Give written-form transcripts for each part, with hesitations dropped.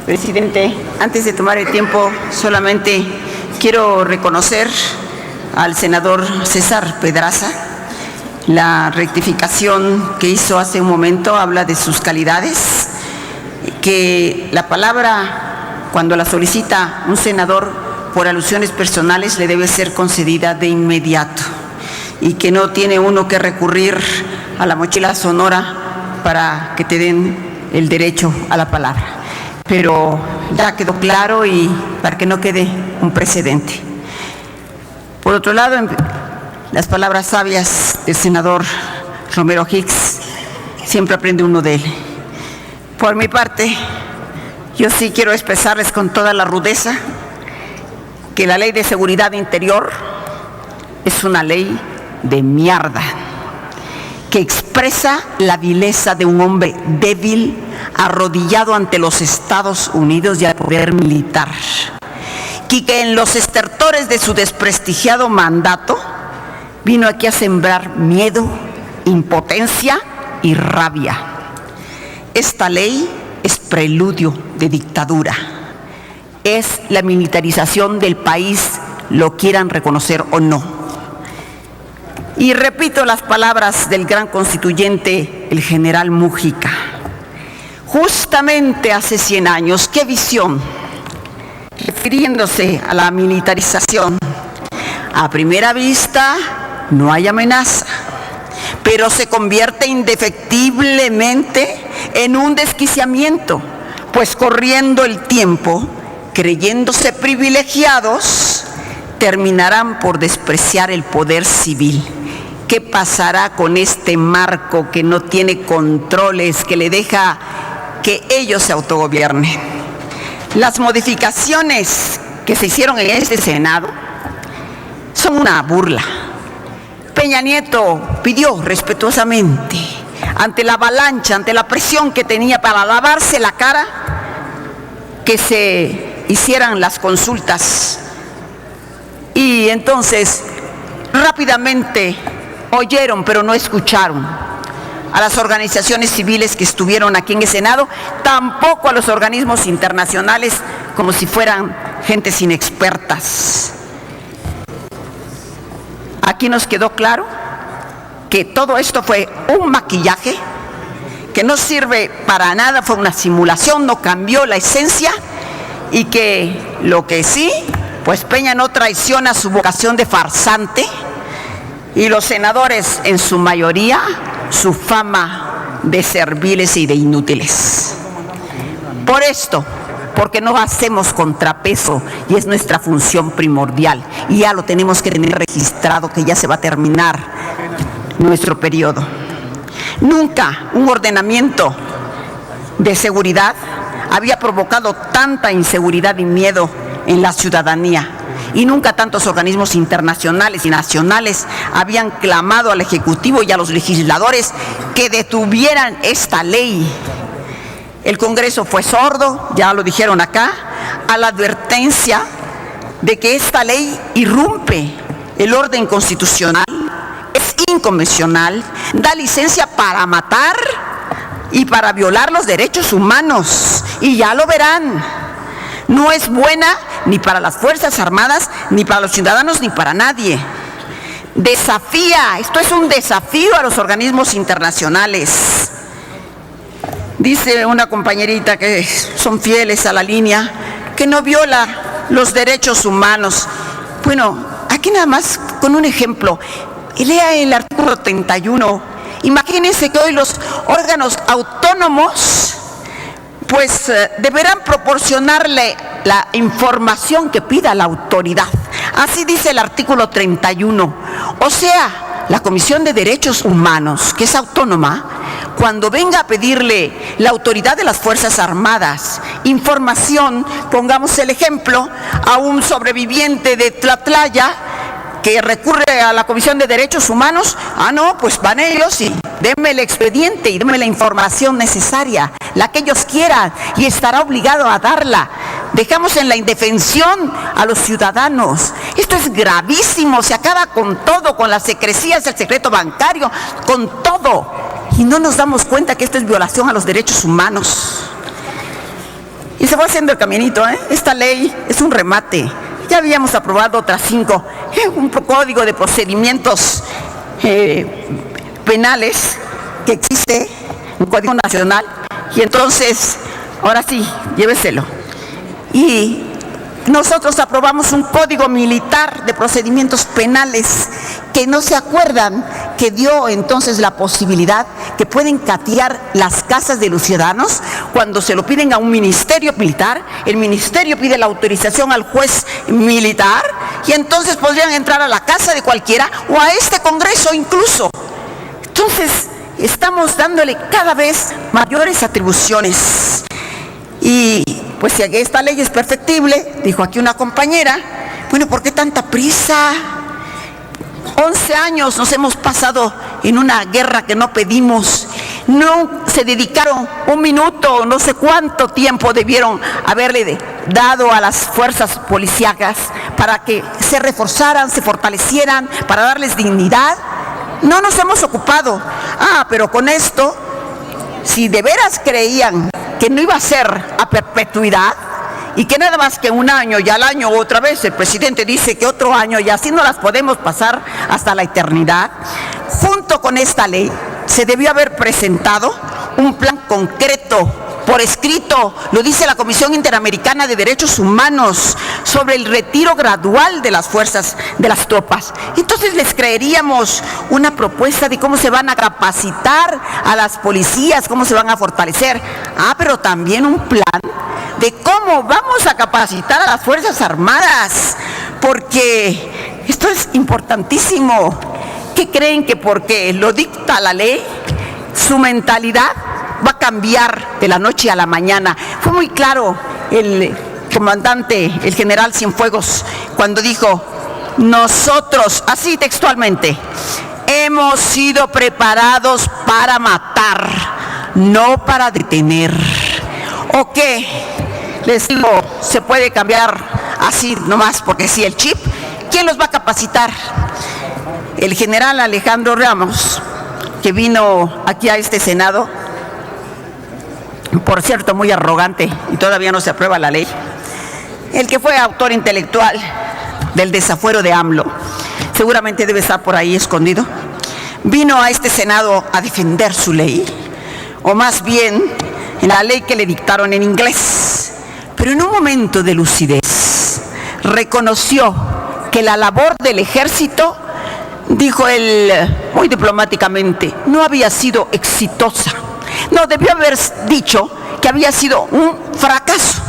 Presidente, antes de tomar el tiempo, solamente quiero reconocer al senador César Pedraza. La rectificación que hizo hace un momento habla de sus calidades, que la palabra, cuando la solicita un senador por alusiones personales, le debe ser concedida de inmediato y que no tiene uno que recurrir a la mochila sonora para que te den el derecho a la palabra. Pero ya quedó claro y para que no quede un precedente. Por otro lado, las palabras sabias del senador Romero Hicks, siempre aprende uno de él. Por mi parte, yo sí quiero expresarles con toda la rudeza que la Ley de Seguridad Interior es una ley de mierda, que expresa la vileza de un hombre débil, arrodillado ante los Estados Unidos y al poder militar, y que en los estertores de su desprestigiado mandato vino aquí a sembrar miedo, impotencia y rabia. Esta ley es preludio de dictadura, es la militarización del país, lo quieran reconocer o no. Y repito las palabras del gran constituyente, el general Mújica. Justamente hace 100 años, ¿qué visión? Refiriéndose a la militarización, a primera vista no hay amenaza, pero se convierte indefectiblemente en un desquiciamiento, pues corriendo el tiempo, creyéndose privilegiados, terminarán por despreciar el poder civil. ¿Qué pasará con este marco que no tiene controles, que le deja que ellos se autogobiernen? Las modificaciones que se hicieron en este Senado son una burla. Peña Nieto pidió respetuosamente, ante la avalancha, ante la presión que tenía para lavarse la cara, que se hicieran las consultas. Y entonces, rápidamente oyeron, pero no escucharon a las organizaciones civiles que estuvieron aquí en el Senado, tampoco a los organismos internacionales, como si fueran gentes inexpertas. Aquí nos quedó claro que todo esto fue un maquillaje, que no sirve para nada, fue una simulación, no cambió la esencia, y que lo que sí, pues Peña no traiciona su vocación de farsante, y los senadores en su mayoría su fama de serviles y de inútiles. Por esto, porque no hacemos contrapeso y es nuestra función primordial y ya lo tenemos que tener registrado, que ya se va a terminar nuestro periodo. Nunca un ordenamiento de seguridad había provocado tanta inseguridad y miedo en la ciudadanía. Y nunca tantos organismos internacionales y nacionales habían clamado al Ejecutivo y a los legisladores que detuvieran esta ley. El Congreso fue sordo, ya lo dijeron acá, a la advertencia de que esta ley irrumpe el orden constitucional, es inconvencional, da licencia para matar y para violar los derechos humanos. Y ya lo verán, no es buena ni para las Fuerzas Armadas, ni para los ciudadanos, ni para nadie. Desafía, esto es un desafío a los organismos internacionales. Dice una compañerita que son fieles a la línea, que no viola los derechos humanos. Bueno, aquí nada más con un ejemplo. Lea el artículo 31. Imagínense que hoy los órganos autónomos pues deberán proporcionarle la información que pida la autoridad. Así dice el artículo 31. O sea, la Comisión de Derechos Humanos, que es autónoma, cuando venga a pedirle la autoridad de las Fuerzas Armadas información, pongamos el ejemplo, a un sobreviviente de Tlatlaya que recurre a la Comisión de Derechos Humanos, no, pues van ellos y denme el expediente y denme la información necesaria, la que ellos quieran, y estará obligado a darla. Dejamos en la indefensión a los ciudadanos. Esto es gravísimo, se acaba con todo, con las secrecías del secreto bancario, con todo. Y no nos damos cuenta que esto es violación a los derechos humanos. Y se fue haciendo el caminito, ¿eh? Esta ley es un remate. Ya habíamos aprobado otras 5, un código de procedimientos penales que existe, un código nacional, y entonces, ahora sí, lléveselo. Y nosotros aprobamos un código militar de procedimientos penales que no se acuerdan que dio entonces la posibilidad que pueden catear las casas de los ciudadanos cuando se lo piden a un ministerio militar. El ministerio pide la autorización al juez militar y entonces podrían entrar a la casa de cualquiera o a este Congreso incluso. Entonces estamos dándole cada vez mayores atribuciones. Y pues si esta ley es perfectible, dijo aquí una compañera, bueno, ¿por qué tanta prisa? 11 años nos hemos pasado en una guerra que no pedimos. No se dedicaron un minuto, no sé cuánto tiempo debieron haberle dado a las fuerzas policíacas para que se reforzaran, se fortalecieran, para darles dignidad. No nos hemos ocupado. Pero con esto, si de veras creían que no iba a ser a perpetuidad y que nada más que un año y al año otra vez el presidente dice que otro año y así no las podemos pasar hasta la eternidad, junto con esta ley se debió haber presentado un plan concreto por escrito, lo dice la Comisión Interamericana de Derechos Humanos, sobre el retiro gradual de las fuerzas, de las tropas. Entonces les creeríamos una propuesta de cómo se van a capacitar a las policías, cómo se van a fortalecer. Pero también un plan de cómo vamos a capacitar a las Fuerzas Armadas, porque esto es importantísimo. ¿Qué creen que porque lo dicta la ley, su mentalidad va a cambiar de la noche a la mañana? Fue muy claro el comandante, el general Cienfuegos, cuando dijo, nosotros, así textualmente, hemos sido preparados para matar, no para detener. ¿O qué? Les digo, se puede cambiar así nomás, porque si el chip, ¿quién los va a capacitar? El general Alejandro Ramos, que vino aquí a este Senado, por cierto, muy arrogante, y todavía no se aprueba la ley, el que fue autor intelectual del desafuero de AMLO, seguramente debe estar por ahí escondido, vino a este Senado a defender su ley, o más bien la ley que le dictaron en inglés, pero en un momento de lucidez reconoció que la labor del ejército, dijo él muy diplomáticamente, no había sido exitosa. No, debió haber dicho que había sido un fracaso.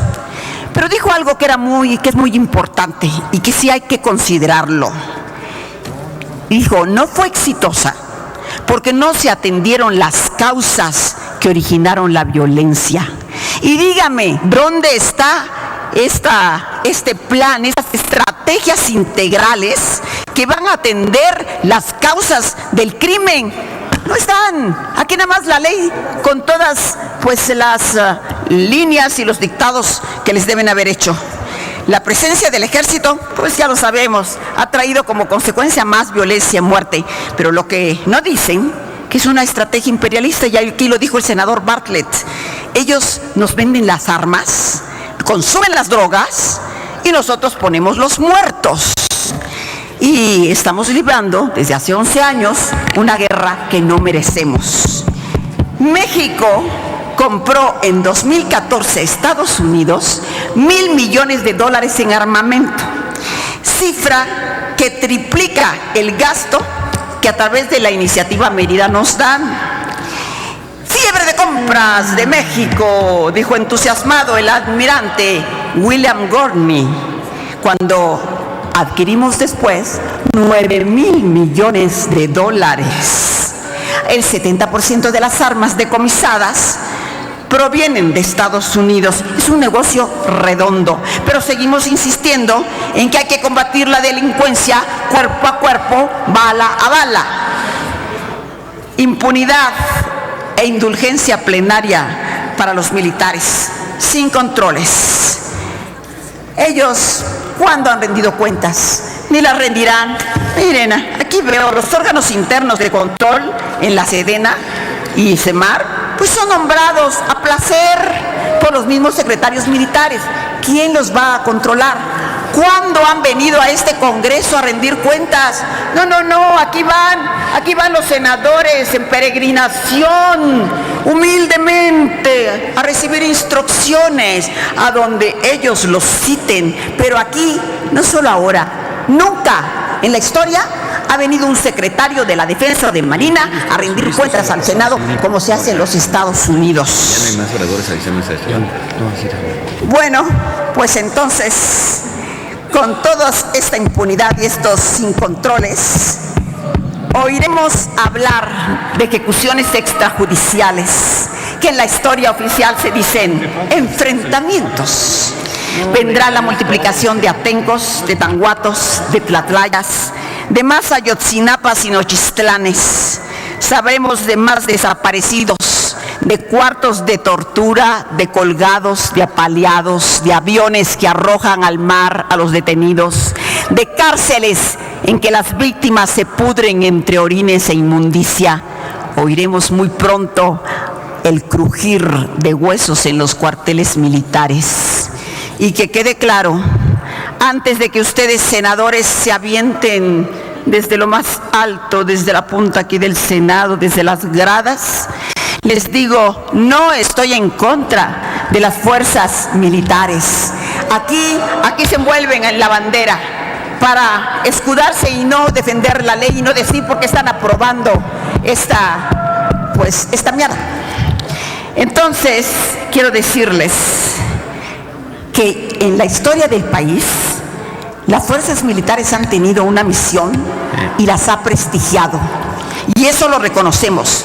Pero dijo algo que es muy importante y que sí hay que considerarlo. Dijo, no fue exitosa porque no se atendieron las causas que originaron la violencia. Y dígame, ¿dónde está este plan, estas estrategias integrales que van a atender las causas del crimen? No están. Aquí nada más la ley con todas pues las líneas y los dictados que les deben haber hecho. La presencia del ejército, pues ya lo sabemos, ha traído como consecuencia más violencia, muerte. Pero lo que no dicen, que es una estrategia imperialista, y aquí lo dijo el senador Bartlett, ellos nos venden las armas, consumen las drogas y nosotros ponemos los muertos. Y estamos librando desde hace 11 años una guerra que no merecemos. México compró en 2014 Estados Unidos $1,000 millones en armamento, cifra que triplica el gasto que a través de la iniciativa Mérida nos dan. Fiebre de compras de México, dijo entusiasmado el almirante William Gorney, cuando adquirimos después $9,000 millones. El 70% de las armas decomisadas provienen de Estados Unidos. Es un negocio redondo, pero seguimos insistiendo en que hay que combatir la delincuencia cuerpo a cuerpo, bala a bala. Impunidad e indulgencia plenaria para los militares, sin controles. Ellos, ¿cuándo han rendido cuentas? Ni las rendirán. Miren, aquí veo los órganos internos de control en la Sedena y Semar, pues son nombrados a placer por los mismos secretarios militares. ¿Quién los va a controlar? ¿Cuándo han venido a este Congreso a rendir cuentas? No, aquí van los senadores en peregrinación, humildemente, a recibir instrucciones a donde ellos los citen. Pero aquí, no solo ahora, nunca en la historia ha venido un secretario de la Defensa o de Marina a rendir cuentas al Senado como se hace en los Estados Unidos. Ya no hay más oradores adicionales a esto. Bueno, pues entonces, con toda esta impunidad y estos sin controles, oiremos hablar de ejecuciones extrajudiciales, que en la historia oficial se dicen enfrentamientos. Vendrá la multiplicación de atencos, de tanguatos, de tlatlayas, de más ayotzinapas y nochistlanes. Sabremos de más desaparecidos, de cuartos de tortura, de colgados, de apaleados, de aviones que arrojan al mar a los detenidos, de cárceles en que las víctimas se pudren entre orines e inmundicia. Oiremos muy pronto el crujir de huesos en los cuarteles militares. Y que quede claro, antes de que ustedes, senadores, se avienten desde lo más alto, desde la punta aquí del Senado, desde las gradas, les digo, no estoy en contra de las fuerzas militares. Aquí se envuelven en la bandera para escudarse y no defender la ley y no decir por qué están aprobando esta mierda. Entonces, quiero decirles que en la historia del país, las fuerzas militares han tenido una misión y las ha prestigiado. Y eso lo reconocemos.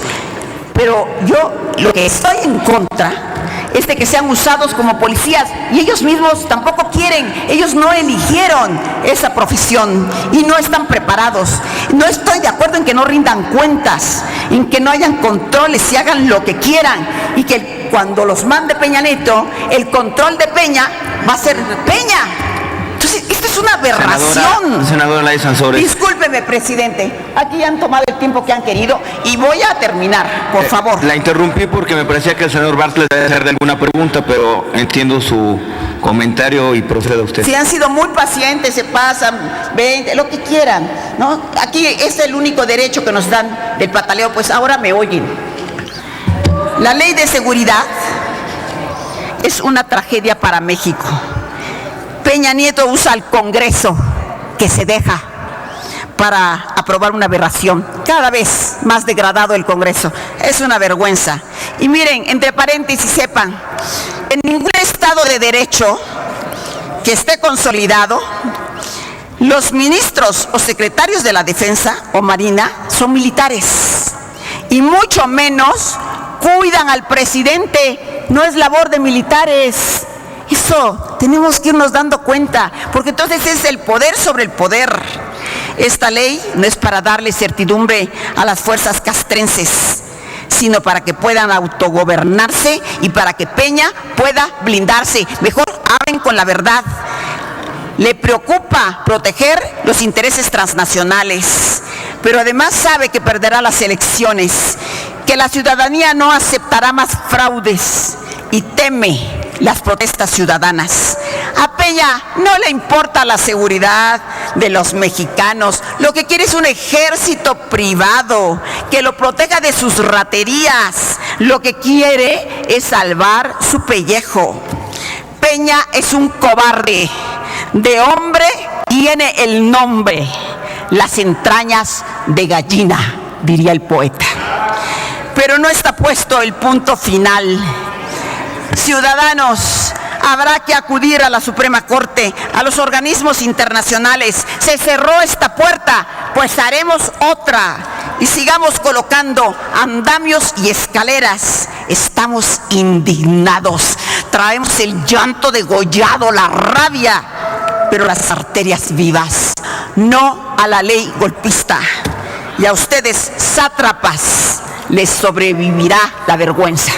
Pero yo lo que estoy en contra es de que sean usados como policías y ellos mismos tampoco quieren, ellos no eligieron esa profesión y no están preparados. No estoy de acuerdo en que no rindan cuentas, en que no hayan controles y hagan lo que quieran y que cuando los mande Peña Nieto, el control de Peña va a ser Peña. Entonces, esto es una aberración. Senadora Laís Sansores. Discúlpeme, presidente. Aquí han tomado el tiempo que han querido y voy a terminar, por favor. La interrumpí porque me parecía que el senador Bartlett debe hacerle alguna pregunta, pero entiendo su comentario y proceda usted. Si han sido muy pacientes, se pasan 20, lo que quieran, ¿no? Aquí es el único derecho que nos dan del pataleo, pues ahora me oyen. La ley de seguridad es una tragedia para México. Peña Nieto usa al Congreso, que se deja, para aprobar una aberración. Cada vez más degradado el Congreso. Es una vergüenza. Y miren, entre paréntesis, sepan, en ningún Estado de Derecho que esté consolidado, los ministros o secretarios de la Defensa o Marina son militares. Y mucho menos cuidan al presidente. No es labor de militares. Eso tenemos que irnos dando cuenta, porque entonces es el poder sobre el poder. Esta ley no es para darle certidumbre a las fuerzas castrenses, sino para que puedan autogobernarse y para que Peña pueda blindarse. Mejor hablen con la verdad. Le preocupa proteger los intereses transnacionales, pero además sabe que perderá las elecciones, que la ciudadanía no aceptará más fraudes y teme las protestas ciudadanas. A Peña no le importa la seguridad de los mexicanos. Lo que quiere es un ejército privado que lo proteja de sus raterías. Lo que quiere es salvar su pellejo. Peña es un cobarde. De hombre tiene el nombre, las entrañas de gallina, diría el poeta. Pero no está puesto el punto final. Ciudadanos, habrá que acudir a la Suprema Corte, a los organismos internacionales. Se cerró esta puerta, pues haremos otra y sigamos colocando andamios y escaleras. Estamos indignados, traemos el llanto degollado, la rabia, pero las arterias vivas. No a la ley golpista. Y a ustedes, sátrapas, les sobrevivirá la vergüenza.